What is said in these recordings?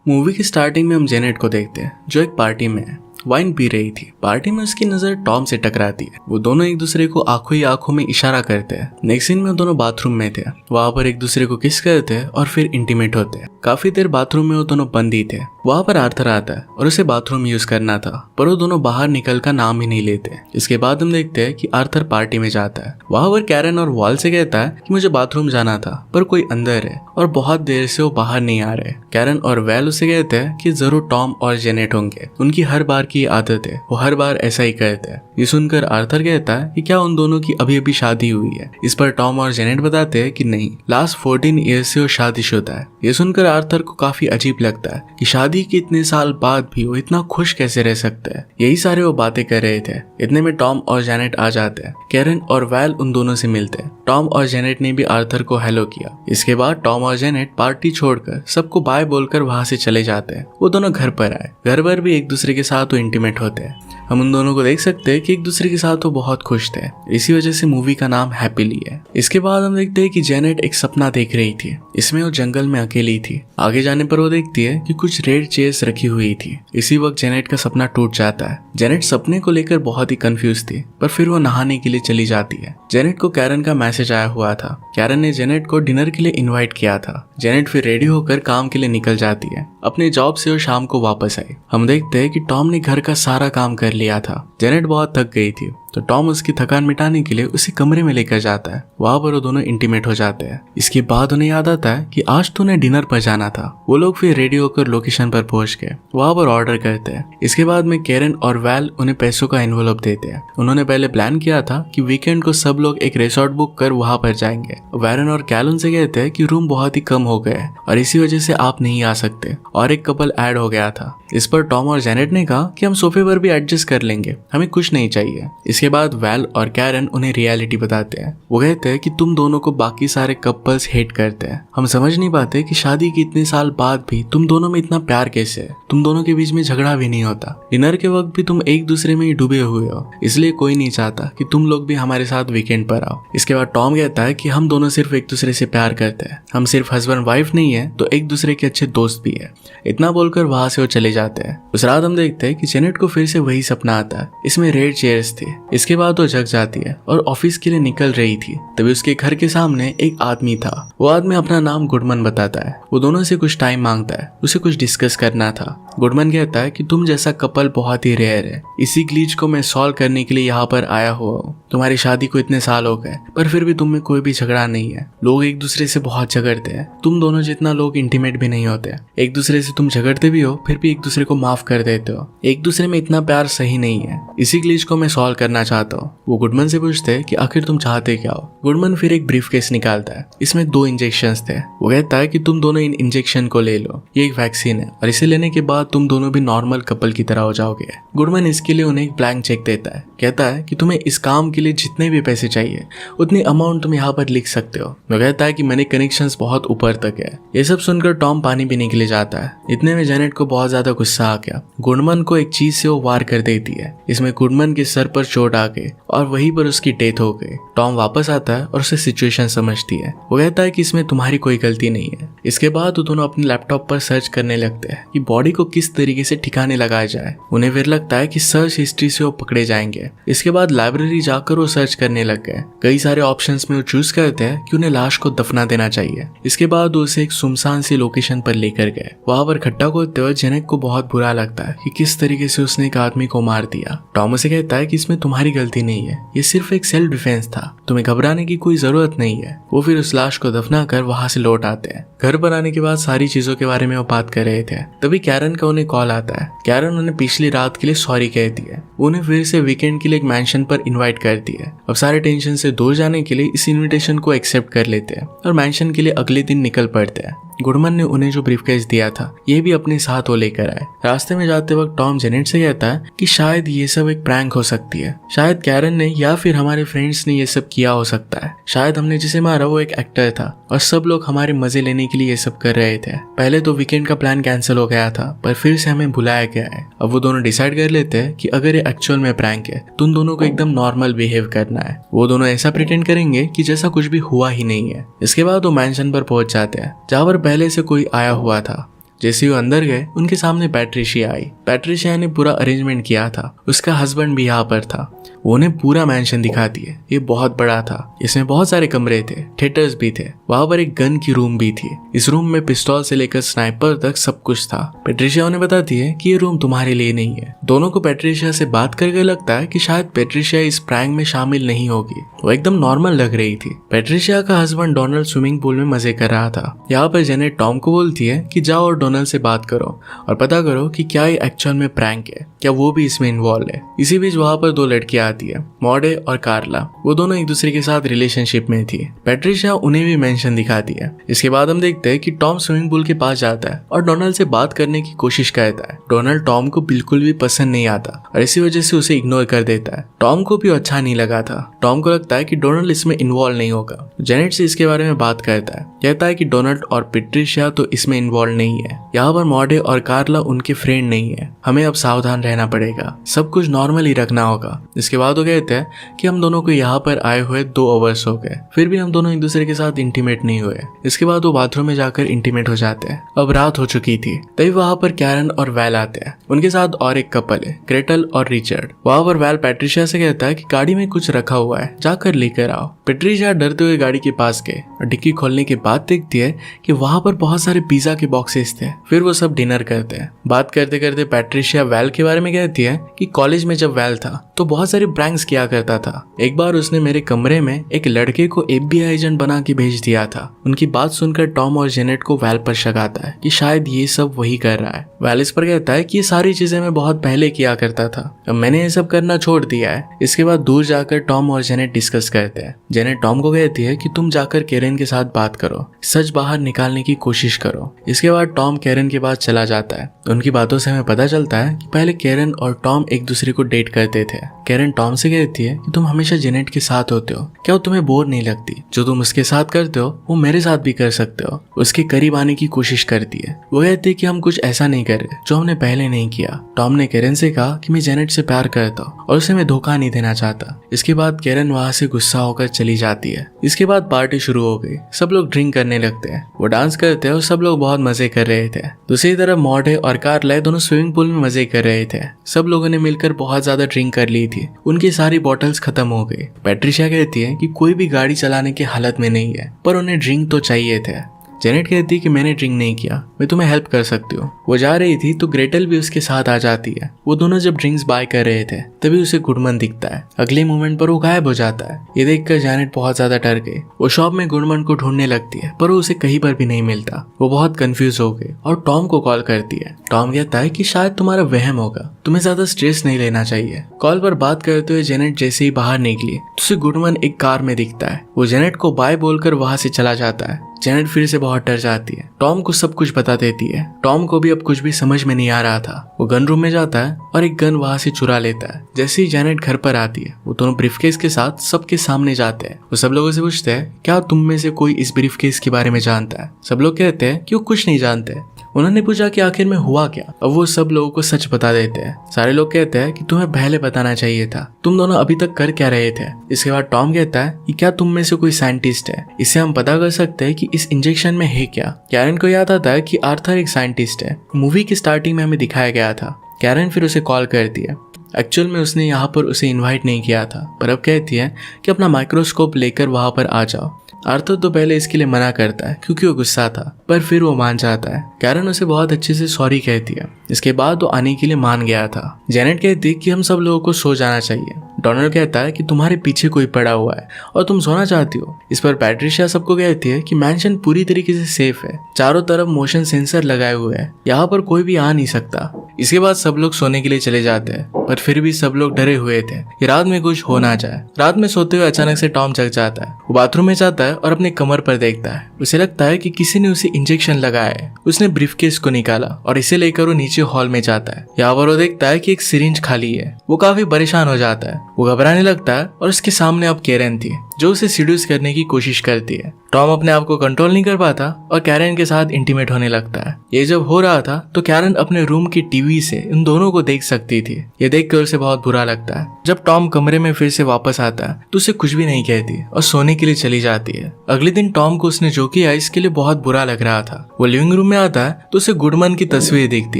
Movie की starting में हम जेनेट को देखते हैं जो एक पार्टी में है, वाइन पी रही थी। पार्टी में उसकी नजर टॉम से टकराती है। वो दोनों एक दूसरे को आंखों ही आंखों में इशारा करते हैं। नेक्स्ट सीन में वो दोनों बाथरूम में थे। वहां पर एक दूसरे को किस करते हैं और फिर इंटीमेट होते हैं। काफी देर बाथरूम में वो दोनों बंद ही थे। वहां पर आर्थर आता है और उसे बाथरूम यूज करना था, पर वो दोनों बाहर निकल का नाम ही नहीं लेते। इसके बाद हम देखते हैं कि आर्थर पार्टी में जाता है। वहां पर कैरन और वॉल से कहता है कि मुझे बाथरूम जाना था, पर कोई अंदर है और बहुत देर से वो बाहर नहीं आ रहे। कैरन और वैल उसे कहते हैं कि जरूर टॉम और जेनेट होंगे। उनकी हर बार की आदत है, वो हर बार ऐसा ही करते हैं। ये सुनकर आर्थर कहता है कि क्या उन दोनों की अभी अभी शादी हुई है। इस पर टॉम और जेनेट बताते हैं कि नहीं, लास्ट 14 ईयर्स से वो शादीशुदा है। ये सुनकर आर्थर को काफी अजीब लगता है कि शादी के इतने साल बाद भी वो इतना खुश कैसे रह सकता है। यही सारे वो बातें कर रहे थे। इतने में टॉम और जेनेट आ जाते हैं। कैरन और वैल उन दोनों से मिलते हैं। टॉम और जेनेट ने भी आर्थर को हेलो किया। इसके बाद टॉम और जेनेट पार्टी छोड़कर सबको बाय बोलकर वहां से चले जाते हैं। वो दोनों घर पर आए। घर पर भी एक दूसरे के साथ वो इंटीमेट होते हैं। हम उन दोनों को देख सकते हैं कि एक दूसरे के साथ वो बहुत खुश थे। इसी वजह से मूवी का नाम हैप्पीली है। इसके बाद हम देखते हैं कि जेनेट एक सपना देख रही थी। इसमें वो जंगल में अकेली थी। आगे जाने पर वो देखती है कि कुछ रेड चेयर्स रखी हुई थी। इसी वक्त जेनेट का सपना टूट जाता है। जेनेट सपने को लेकर बहुत ही कंफ्यूज थी, पर फिर वो नहाने के लिए चली जाती है। जेनेट को कैरन का मैसेज आया हुआ था। कैरन ने जेनेट को डिनर के लिए इन्वाइट किया था। जेनेट फिर रेडी होकर काम के लिए निकल जाती है। अपने जॉब से वो शाम को वापस आई। हम देखते हैं कि टॉम ने घर का सारा काम कर लिया था। जेनेट बहुत थक गई थी, तो टॉम उसकी थकान मिटाने के लिए उसे कमरे में लेकर जाता है। वहां पर वो दोनों इंटीमेट हो जाते हैं। इसके बाद उन्हें याद आता है कि आज तो उन्हें डिनर पर जाना था। वो लोग फिर रेडी होकर लोकेशन पर पहुंच गए। वहां पर ऑर्डर करते हैं। इसके बाद में कैरन और वैल उन्हें पैसों का एनवेलप देते हैं। उन्होंने पहले प्लान किया था कि वीकेंड को सब लोग एक रिसोर्ट बुक कर वहां पर जाएंगे। वैरन और कैलन से कहते हैं कि रूम बहुत ही कम हो गए और इसी वजह से आप नहीं आ सकते, और एक कपल ऐड हो गया था। इस पर टॉम और जेनेट ने कहा कि हम सोफे पर भी एडजस्ट कर लेंगे, हमें कुछ नहीं चाहिए। इसके बाद वैल और कैरन उन्हें रियलिटी बताते हैं। वो कहते हैं कि तुम दोनों को बाकी सारे कपल्स हेट करते हैं। हम समझ नहीं पाते कि शादी के इतने साल बाद भी तुम दोनों में इतना प्यार कैसे है। तुम दोनों के बीच में झगड़ा भी नहीं होता। डिनर के वक्त भी तुम एक दूसरे में ही डूबे हुए हो, इसलिए कोई नहीं चाहता कि तुम लोग भी हमारे साथ वीकेंड पर आओ। इसके बाद टॉम कहता है कि हम दोनों सिर्फ एक दूसरे से प्यार करते हैं, हम सिर्फ हस्बैंड वाइफ नहीं है तो एक दूसरे के अच्छे दोस्त भी है। इतना बोलकर वहां से वो चले जाते हैं। उस रात हम देखते हैं कि जेनेट को फिर से वही सपना आता है। इसमें रेड चेयर्स थे। इसके बाद वो जग जाती है और ऑफिस के लिए निकल रही थी। तभी उसके घर के सामने एक आदमी था। वो आदमी अपना नाम गुडमन बताता है। वो दोनों से कुछ टाइम मांगता है, उसे कुछ डिस्कस करना था। गुडमन कहता है कि तुम जैसा कपल बहुत ही रेयर है। इसी ग्लिच को मैं सॉल्व करने के लिए यहाँ पर आया हुआ हूँ। तुम्हारी शादी को इतने साल हो गए, पर फिर भी तुम में कोई भी झगड़ा नहीं है। लोग एक दूसरे से बहुत झगड़ते हैं। तुम दोनों जितना लोग इंटीमेट भी नहीं होते। एक दूसरे से तुम झगड़ते भी हो, फिर भी एक दूसरे को माफ कर देते हो। एक दूसरे में इतना प्यार सही नहीं है। इसी ग्लिच को मैं सॉल्व करना चाहता हूँ। वो गुडमन से पूछते हैं कि आखिर तुम चाहते क्या हो। गुडमन फिर एक ब्रीफकेस निकालता है। इसमें 2 इंजेक्शंस थे। वो कहता है कि तुम दोनों इन इंजेक्शन को ले लो, ये एक वैक्सीन है और इसे लेने के बाद तुम दोनों भी नॉर्मल कपल की तरह हो जाओगे। गुडमन इसके लिए उन्हें एक ब्लैंक चेक देता है। कहता है कि तुम्हें इस काम के लिए जितने भी पैसे चाहिए उतनी अमाउंट तुम यहाँ पर लिख सकते हो। वो कहता है कि मैंने कनेक्शंस बहुत ऊपर तक है। ये सब सुनकर टॉम पानी पीने के लिए जाता है। इतने में जेनेट को बहुत ज्यादा गुस्सा आ गया। गुडमन को एक चीज से वो वार कर देती है। इसमें गुडमन के सर पर चोट आ गई और वहीं पर उसकी डेथ हो गई। टॉम वापस आता है और उसे सिचुएशन समझती है। वो कहता है कि इसमें तुम्हारी कोई गलती नहीं है। इसके बाद वो दोनों अपने लैपटॉप पर सर्च करने लगते हैं कि बॉडी को किस तरीके से ठिकाने लगाया जाए। उन्हें फिर लगता है कि सर्च हिस्ट्री से वो पकड़े जाएंगे। इसके बाद लाइब्रेरी जाकर वो सर्च करने लग गए। कई सारे ऑप्शंस में वो चूज करते हैं कि उन्हें लाश को दफना देना चाहिए। इसके बाद वो उसे एक सुनसान सी लोकेशन पर लेकर गए। वहां पर खड्डा खोदते हुए जेनेट को बहुत बुरा लगता है कि किस तरीके से उसने एक आदमी को मार दिया। टॉम उसे कहता है कि इसमें तुम्हारी गलती नहीं है, ये सिर्फ एक सेल्फ डिफेंस था, तुम्हें घबराने की कोई जरूरत नहीं है। वो फिर उस लाश को दफना कर वहां से लौट आते हैं। घर पर आने के बाद सारी चीजों के बारे में वो बात कर रहे थे। तभी कैरन का उन्हें कॉल आता है। कैरन उन्हें पिछली रात के लिए सॉरी कहती है। उन्हें फिर से वीकेंड के लिए एक मैंशन पर इनवाइट करती है। अब सारे टेंशन से दूर जाने के लिए इस इनविटेशन को एक्सेप्ट कर लेते हैं और मैंशन के लिए अगले दिन निकल पड़ते हैं। गुडमन ने उन्हें जो ब्रीफकेस दिया था ये भी अपने साथ वो लेकर आए। रास्ते में जाते वक्त टॉम जेनेट से कहता है कि शायद ये सब एक प्रैंक हो सकती है। शायद कैरन ने या फिर हमारे फ्रेंड्स ने ये सब किया हो सकता है। शायद हमने जिसे मारा वो एक एक्टर था और सब लोग हमारे मजे लेने के लिए ये सब कर रहे थे। पहले तो वीकेंड का प्लान कैंसिल हो गया था, पर फिर से हमें बुलाया गया है। अब वो दोनों डिसाइड कर लेते हैं कि अगर ये एक्चुअल में प्रैंक है तो उन दोनों को एकदम नॉर्मल बिहेव करना है। वो दोनों ऐसा प्रिटेंड करेंगे कि जैसा कुछ भी हुआ ही नहीं है। इसके बाद वो मैंशन पर पहुंच जाते हैं जहाँ पर पहले से कोई आया हुआ था। जैसे वो अंदर गए उनके सामने पैट्रिशिया आई। पैट्रिशिया ने पूरा अरेंजमेंट किया था, उसका हस्बैंड भी यहाँ पर था। वो उन्हें पूरा मैंशन दिखा दिए। ये बहुत बड़ा था, इसमें बहुत सारे कमरे थे, थिएटर्स भी थे, वहां पर एक गन की रूम भी थी। इस रूम में पिस्तौल से लेकर स्नाइपर तक सब कुछ था। पैट्रिशिया उन्हें बताती है कि ये रूम तुम्हारे लिए नहीं है। दोनों को पैट्रिशिया से बात करके लगता है कि शायद पैट्रिशिया इस प्रैंक में शामिल नहीं होगी। वो एकदम नॉर्मल लग रही थी। पैट्रिशिया का हस्बैंड डोनाल्ड स्विमिंग पूल में मजे कर रहा था। यहाँ पर जेनेट टॉम को बोलती है कि जाओ और डोनाल्ड से बात करो और पता करो कि क्या ये एक्चुअल में प्रैंक है, क्या वो भी इसमें इन्वॉल्व है। इसी बीच वहां पर दो लड़कियां आती है, मॉडे और कार्ला। वो दोनों एक दूसरे के साथ रिलेशनशिप में थी। पैट्रिशिया उन्हें भी मेंशन दिखाती है। इसके बाद हम देखते हैं कि टॉम स्विमिंग पूल के पास जाता है और डोनाल्ड से बात करने की कोशिश करता है। डोनाल्ड टॉम को बिल्कुल भी पसंद नहीं आता और इसी वजह से उसे इग्नोर कर देता है। टॉम को भी अच्छा नहीं लगा था। टॉम को लगता है कि डोनाल्ड इसमें इन्वॉल्व नहीं होगा। जेनेट से इसके बारे में बात करता है, कहता है कि डोनाल्ड और पैट्रिशिया तो इसमें इन्वॉल्व नहीं है। यहाँ पर मॉडे और कार्ला उनके फ्रेंड नहीं है। हमें अब सावधान रहना पड़ेगा, सब कुछ नॉर्मल ही रखना होगा। इसके बाद वो कहते हैं कि हम दोनों को यहाँ पर आए हुए 2 आवर्स हो गए, फिर भी हम दोनों एक दूसरे के साथ इंटीमेट नहीं हुए। इसके बाद वो बाथरूम में जाकर इंटीमेट हो जाते हैं। अब रात हो चुकी थी, तभी वहाँ पर कैरन और वैल आते हैं। उनके साथ और एक कपल है, ग्रेटल और रिचर्ड। वहाँ पर वैल पैट्रिशिया से कहता है कि गाड़ी में कुछ रखा हुआ है, जाकर लेकर आओ। पैट्रिशिया डरते हुए गाड़ी के पास गए और डिक्की खोलने के बाद देखती है कि वहाँ पर बहुत सारे पिज्जा के बॉक्सेस थे। फिर वो सब डिनर करते हैं। बात करते करते पैट्रिशिया वैल के बारे में कहती है कि कॉलेज में जब वैल था तो बहुत सारे प्रैंक्स किया करता था। एक बार उसने मेरे कमरे में एक लड़के को FBI एजेंट बना के भेज दिया था। उनकी बात सुनकर टॉम और जेनेट को वैल पर शक आता है कि शायद ये सब वही कर रहा है। वैल इस पर कहता है कि ये सारी चीजें मैं बहुत पहले किया करता था, अब मैंने ये सब करना छोड़ दिया है। इसके बाद दूर जाकर टॉम और जेनेट डिस्कस करते हैं। जेनेट टॉम को कहती है कि तुम जाकर कैरन के साथ बात करो, सच बाहर निकालने की कोशिश करो। इसके बाद टॉम कैरन के पास चला जाता है। उनकी बातों से हमें पता चलता है कि पहले कैरन और टॉम एक दूसरे को डेट करते थे। कैरन टॉम से कहती है कि तुम हमेशा जेनेट के साथ होते हो, क्या वो तुम्हें बोर नहीं लगती? जो तुम उसके साथ करते हो वो मेरे साथ भी कर सकते हो। उसके करीब आने की कोशिश करती है। वो कहती है कि हम कुछ ऐसा नहीं कर रहे जो हमने पहले नहीं किया। टॉम ने कैरन से कहा कि मैं जेनेट से प्यार करता हूँ और उसे मैं धोखा नहीं देना चाहता। इसके बाद कैरन वहाँ से गुस्सा होकर चली जाती है। इसके बाद पार्टी शुरू हो गई। सब लोग ड्रिंक करने लगते हैं, वो डांस करते हैं और सब लोग बहुत मजे कर रहे थे। दूसरी तरफ मॉडे और कार्ला दोनों स्विमिंग पूल में मजे कर रहे थे। सब लोगों ने मिलकर बहुत ज्यादा ड्रिंक कर ली थी। उनकी सारी बॉटल्स खत्म हो गई। पैट्रिशिया कहती है कि कोई भी गाड़ी चलाने की हालत में नहीं है, पर उन्हें ड्रिंक तो चाहिए थे। जेनेट कहती है कि मैंने ड्रिंक नहीं किया, मैं तुम्हें हेल्प कर सकती हूँ। वो जा रही थी तो ग्रेटल भी उसके साथ आ जाती है। वो दोनों जब ड्रिंक्स बाय कर रहे थे तभी उसे गुडमन दिखता है। अगले मोमेंट पर वो गायब हो जाता है। ये देखकर जेनेट बहुत ज्यादा डर गई। वो शॉप में गुडमन को ढूंढने लगती है पर वो उसे कहीं पर भी नहीं मिलता। वो बहुत कंफ्यूज हो गई और टॉम को कॉल करती है। टॉम कहता है कि शायद तुम्हारा वहम होगा, तुम्हें ज्यादा स्ट्रेस नहीं लेना चाहिए। कॉल पर बात करते हुए जेनेट जैसे ही बाहर निकली तो उसे गुडमन एक कार में दिखता है। वो जेनेट को बाय बोलकर वहां से चला जाता है। जेनेट फिर से बहुत डर जाती है। टॉम को सब कुछ बता देती है। टॉम को भी अब कुछ भी समझ में नहीं आ रहा था। वो गन रूम में जाता है और एक गन वहां से चुरा लेता है। जैसे ही जेनेट घर पर आती है वो दोनों ब्रीफकेस के साथ सबके सामने जाते हैं। वो सब लोगों से पूछते हैं क्या तुम में से कोई इस ब्रीफकेस के बारे में जानता है? सब लोग कहते हैं कि वो कुछ नहीं जानते। उन्होंने पूछा कि आखिर में हुआ क्या। अब वो सब लोगों को सच बता देते हैं। सारे लोग कहते हैं कि तुम्हें पहले बताना चाहिए था, तुम दोनों अभी तक कर क्या रहे थे। इसके बाद टॉम कहता है कि क्या तुम में से कोई साइंटिस्ट है, इससे हम पता कर सकते हैं कि इस इंजेक्शन में है क्या। कैरन को याद आता है कि आर्थर एक साइंटिस्ट है, मूवी की स्टार्टिंग में हमें दिखाया गया था। कैरन फिर उसे कॉल करती है। एक्चुअल में उसने यहाँ पर उसे इन्वाइट नहीं किया था, पर अब कहती है कि अपना माइक्रोस्कोप लेकर वहां पर आ जाओ। आर्थर तो पहले इसके लिए मना करता है क्योंकि वो गुस्सा था, पर फिर वो मान जाता है। कैरन उसे बहुत अच्छे से सॉरी कहती है। इसके बाद वो आने के लिए मान गया था। जेनेट कहती है कि हम सब लोगों को सो जाना चाहिए। डोनाल्ड कहता है कि तुम्हारे पीछे कोई पड़ा हुआ है और तुम सोना चाहती हो। इस पर पैट्रिशिया सबको कहती है कि मैंशन पूरी तरीके से सेफ है, चारों तरफ मोशन सेंसर लगाए हुए हैं, यहाँ पर कोई भी आ नहीं सकता। इसके बाद सब लोग सोने के लिए चले जाते हैं, पर फिर भी सब लोग डरे हुए थे कि रात में कुछ हो ना जाए। रात में सोते हुए अचानक से टॉम जग जाता है। वो बाथरूम में जाता है और अपने कमर पर देखता है। उसे लगता है कि किसी ने उसे इंजेक्शन लगाया है। उसने ब्रीफकेस को निकाला और इसे लेकर वो नीचे हॉल में जाता है। यहाँ पर वो देखता है कि एक सिरिंज खाली है। वो काफी परेशान हो जाता है। वो घबराने लगता है और उसके सामने अब कैरन थी जो उसे सीड्यूस करने की कोशिश करती है। टॉम अपने आप को कंट्रोल नहीं कर पाता और कैरन के साथ इंटीमेट होने लगता है। ये जब हो रहा था तो कैरन अपने रूम की टीवी से इन दोनों को देख सकती थी। ये देखकर उसे बहुत बुरा लगता है। जब टॉम कमरे में फिर से वापस आता है तो उसे कुछ भी नहीं कहती और सोने के लिए चली जाती है। अगले दिन टॉम को उसने जो किया इसके लिए बहुत बुरा लग रहा था। वो लिविंग रूम में आता है तो उसे गुडमन की तस्वीर दिखती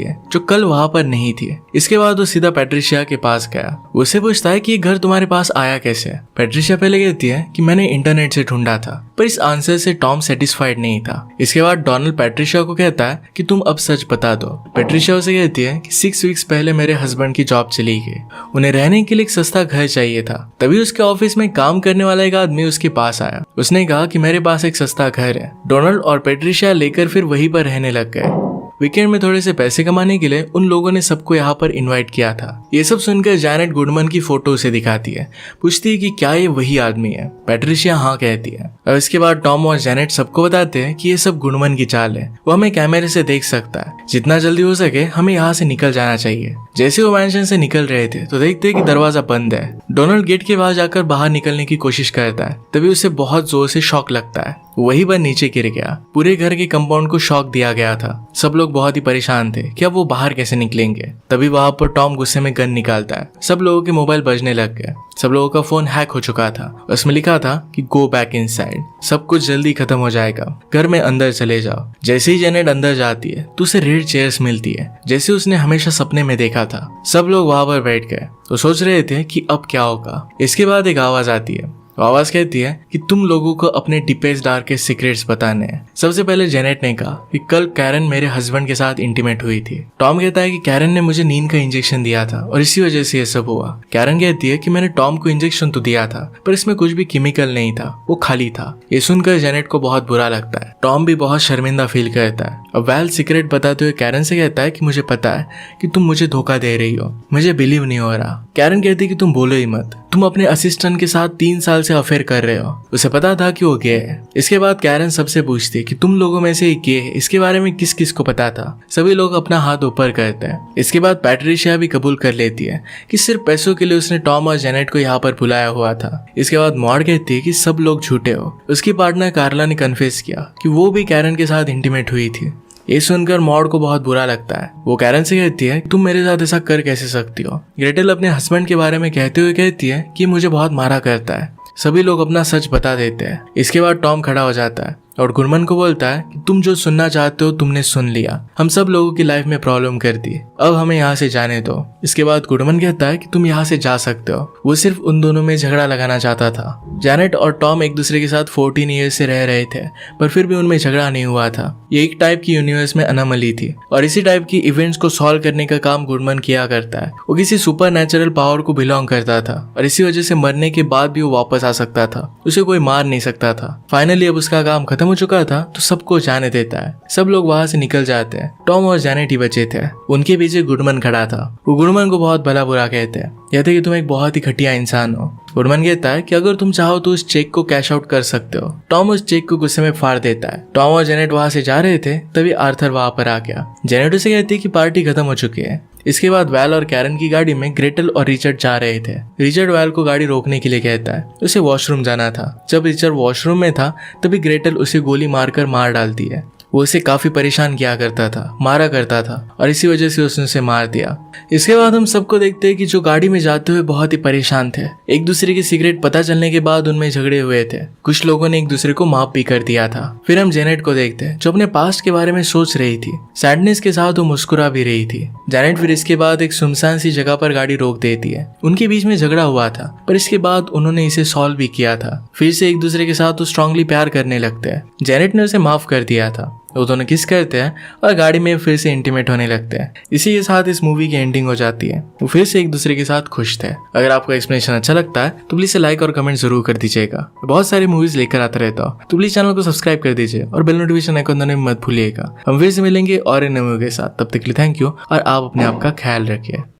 है जो कल वहां पर नहीं थी। इसके बाद वो सीधा पैट्रिशिया के पास गया। उससे पूछता है कि ये घर तुम्हारे पास आया कैसे। पैट्रिशिया पहले कहती है कि मैंने इंटरनेट से ढूंढा था, पर इस आंसर से टॉम सेटिस्फाइड नहीं था। इसके बाद डोनाल्ड पैट्रिशिया को कहता है कि तुम अब सच बता दो। पैट्रिशिया उसे कहती है कि 6 वीक्स पहले मेरे हस्बैंड की जॉब चली गई, उन्हें रहने के लिए एक सस्ता घर चाहिए था। तभी उसके ऑफिस में काम करने वाला एक आदमी उसके पास आया। उसने कहा कि मेरे पास एक सस्ता घर है। डोनाल्ड और पैट्रिशिया लेकर फिर वहीं पर रहने लग गए। वीकेंड में थोड़े से पैसे कमाने के लिए उन लोगों ने सबको यहाँ पर इनवाइट किया था। ये सब सुनकर जैनेट गुडमन की फोटो उसे दिखाती है, पूछती है कि क्या ये वही आदमी है। पैट्रिशिया हाँ कहती है। और इसके बाद टॉम और जैनेट सबको बताते हैं कि ये सब गुडमन की चाल है, वो हमें कैमरे से देख सकता है। जितना जल्दी हो सके हमें यहाँ से निकल जाना चाहिए। जैसे वो मैंशन से निकल रहे थे तो देखते हैं कि दरवाजा बंद है। डोनाल्ड गेट के बाहर जाकर बाहर निकलने की कोशिश करता है, तभी उसे बहुत जोर से शॉक लगता है। वहीं पर नीचे गिर गया। पूरे घर के कंपाउंड को शॉक दिया गया था। सब लोग बहुत ही परेशान थे कि अब वो बाहर कैसे निकलेंगे। तभी वहां पर टॉम गुस्से में गन निकालता है। सब लोगों के मोबाइल बजने लग गए। सब लोगों का फोन हैक हो चुका था। उसमें लिखा था कि गो बैक इनसाइड, सब कुछ जल्दी खत्म हो जाएगा, घर में अंदर चले जाओ। जैसे ही जेनेट अंदर जाती है तो उसे रेड चेयर्स मिलती है जैसे उसने हमेशा सपने में देखा था। सब लोग वहां पर बैठ गए तो सोच रहे थे कि अब क्या होगा। इसके बाद एक आवाज आती है। आवाज कहती है कि तुम लोगों को अपने डीपेस्ट डार्केस्ट सीक्रेट्स बताने हैं। सबसे पहले जेनेट ने कहा कि कल कैरन मेरे हस्बैंड के साथ इंटीमेट हुई थी। टॉम कहता है कि कैरन ने मुझे नींद का इंजेक्शन दिया था और इसी वजह से ये सब हुआ। कैरन कहती है कि मैंने टॉम को इंजेक्शन तो दिया था पर इसमें कुछ भी केमिकल नहीं था, वो खाली था। ये सुनकर जेनेट को बहुत बुरा लगता है। टॉम भी बहुत शर्मिंदा फील करता है। अब वैल सीक्रेट बताते हुए कैरन से कहता है कि मुझे पता है कि तुम मुझे धोखा दे रही हो, मुझे बिलीव नहीं हो रहा। कैरन कहती है कि तुम बोलो ही मत, तुम अपने असिस्टेंट के साथ 3 साल से अफेयर कर रहे हो। उसे पता था कि वो गे है। इसके बाद कैरन सबसे पूछती है कि तुम लोगों में से गे है, इसके बारे में किस किस को पता था। सभी लोग अपना हाथ ऊपर करते हैं। इसके बाद पैट्रिशिया भी कबूल कर लेती है कि सिर्फ पैसों के लिए उसने टॉम और जेनेट को यहाँ पर बुलाया हुआ था। इसके बाद मॉड कहती है कि सब लोग झूठे हो। उसकी पार्टनर कार्ला ने कन्फेस किया कि वो भी कैरन के साथ इंटीमेट हुई थी। ये सुनकर मॉड को बहुत बुरा लगता है। वो कैरन से कहती है तुम मेरे साथ ऐसा कर कैसे सकती हो। ग्रेटेल अपने हस्बैंड के बारे में कहते हुए कहती है कि मुझे बहुत मारा करता है। सभी लोग अपना सच बता देते हैं। इसके बाद टॉम खड़ा हो जाता है और गुडमन को बोलता है कि तुम जो सुनना चाहते हो तुमने सुन लिया, हम सब लोगों की लाइफ में प्रॉब्लम कर दी, अब हमें यहाँ से जाने दो। इसके बाद गुडमन कहता है कि तुम यहाँ से जा सकते हो। वो सिर्फ उन दोनों में झगड़ा लगाना चाहता था। जैनेट और टॉम एक दूसरे के साथ 14 ईयर्स से रह रहे थे पर फिर भी उनमें झगड़ा नहीं हुआ था। ये एक टाइप की यूनिवर्स में अनोमली थी और इसी टाइप की इवेंट्स को सॉल्व करने का काम गुडमन किया करता है। वो किसी सुपर नेचुरल पावर को बिलोंग करता था और इसी वजह से मरने के बाद भी वो वापस आ सकता था, उसे कोई मार नहीं सकता था। फाइनली अब उसका काम खत्म हो चुका था तो सबको जाने देता है। सब लोग वहां से निकल जाते हैं। टॉम और जैनेट ही बचे थे। उनके पीछे गुडमन खड़ा था। वो गुडमन को बहुत भला बुरा कहते हैं, कहते कि तुम एक बहुत ही घटिया इंसान हो। गुडमन कहता है कि अगर तुम चाहो तो उस चेक को कैश आउट कर सकते हो। टॉम उस चेक को गुस्से में फाड़ देता है। टॉम और जेनेट वहां से जा रहे थे तभी आर्थर वहां पर आ गया। जेनेट उसे कहती है कि पार्टी खत्म हो चुकी है। इसके बाद वैल और कैरन की गाड़ी में ग्रेटल और रिचर्ड जा रहे थे। रिचर्ड वैल को गाड़ी रोकने के लिए कहता है, उसे वॉशरूम जाना था। जब रिचर्ड वॉशरूम में था तभी ग्रेटल उसे गोली मारकर मार डालती है। वो उसे काफी परेशान किया करता था, मारा करता था और इसी वजह से उसने उसे मार दिया। इसके बाद हम सबको देखते हैं कि जो गाड़ी में जाते हुए बहुत ही परेशान थे। एक दूसरे की सीक्रेट पता चलने के बाद उनमें झगड़े हुए थे। कुछ लोगों ने एक दूसरे को माफ भी कर दिया था। फिर हम जेनेट को देखते हैं जो अपने पास्ट के बारे में सोच रही थी। सैडनेस के साथ वो मुस्कुरा भी रही थी। जेनेट फिर इसके बाद एक सुनसान सी जगह पर गाड़ी रोक देती है। उनके बीच में झगड़ा हुआ था पर इसके बाद उन्होंने इसे सॉल्व भी किया था। फिर से एक दूसरे के साथ वो स्ट्रांगली प्यार करने लगते हैं। जेनेट ने उसे माफ कर दिया था। वो दोनों किस करते हैं और गाड़ी में फिर से इंटीमेट होने लगते हैं। इसी के साथ इस मूवी की एंडिंग हो जाती है। वो फिर से एक दूसरे के साथ खुश थे। अगर आपको एक्सप्लेनेशन अच्छा लगता है तो प्लीज लाइक और कमेंट जरूर कर दीजिएगा। बहुत सारी मूवीज लेकर आता रहता हूँ तो प्लीज चैनल को सब्सक्राइब कर दीजिए और बेल नोटिफिकेशन आइकन दबाना मत भूलिएगा। हम फिर से मिलेंगे और इन मूवी के साथ। तब तक के लिए थैंक यू और आप अपने आप का ख्याल रखिए।